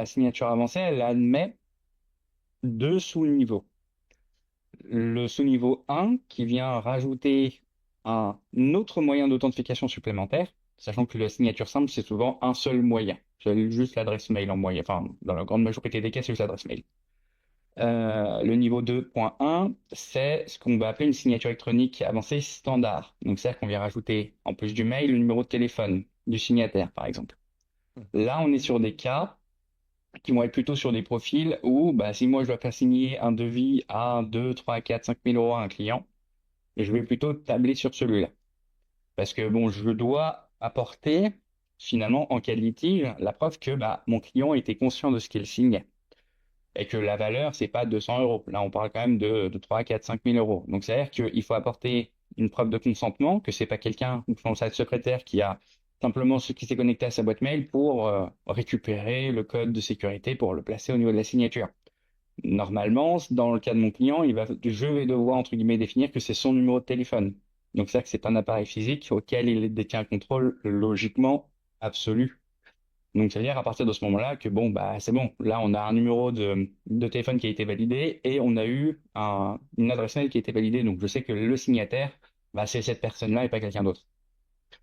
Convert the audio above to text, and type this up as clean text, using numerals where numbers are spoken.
La signature avancée, elle admet deux sous-niveaux. Le sous-niveau 1 qui vient rajouter un autre moyen d'authentification supplémentaire, sachant que la signature simple, c'est souvent un seul moyen. C'est juste l'adresse mail en moyen. Enfin, dans la grande majorité des cas, c'est juste l'adresse mail. Le niveau 2.1, c'est ce qu'on va appeler une signature électronique avancée standard. Donc, c'est-à-dire qu'on vient rajouter, en plus du mail, le numéro de téléphone du signataire, par exemple. Là, on est sur des cas qui vont être plutôt sur des profils où, bah, si moi je dois faire signer un devis à 2, 3, 4, 5 000 euros à un client, je vais plutôt tabler sur celui-là. Parce que bon, je dois apporter, finalement, en cas de litige, la preuve que bah, mon client était conscient de ce qu'il signait. Et que la valeur, c'est pas 200 euros. Là, on parle quand même de 3, 4, 5 000 euros. Donc, c'est-à-dire qu'il faut apporter une preuve de consentement, que c'est pas quelqu'un, ou son secrétaire, qui a simplement ce qui s'est connecté à sa boîte mail pour récupérer le code de sécurité pour le placer au niveau de la signature. Normalement, dans le cas de mon client, je vais devoir, entre guillemets, définir que c'est son numéro de téléphone. Donc, c'est-à-dire que c'est un appareil physique auquel il détient un contrôle logiquement absolu. Donc, ça veut dire à partir de ce moment-là que bon, bah, c'est bon. Là, on a un numéro de téléphone qui a été validé et on a eu une adresse mail qui a été validée. Donc, je sais que le signataire, bah, c'est cette personne-là et pas quelqu'un d'autre.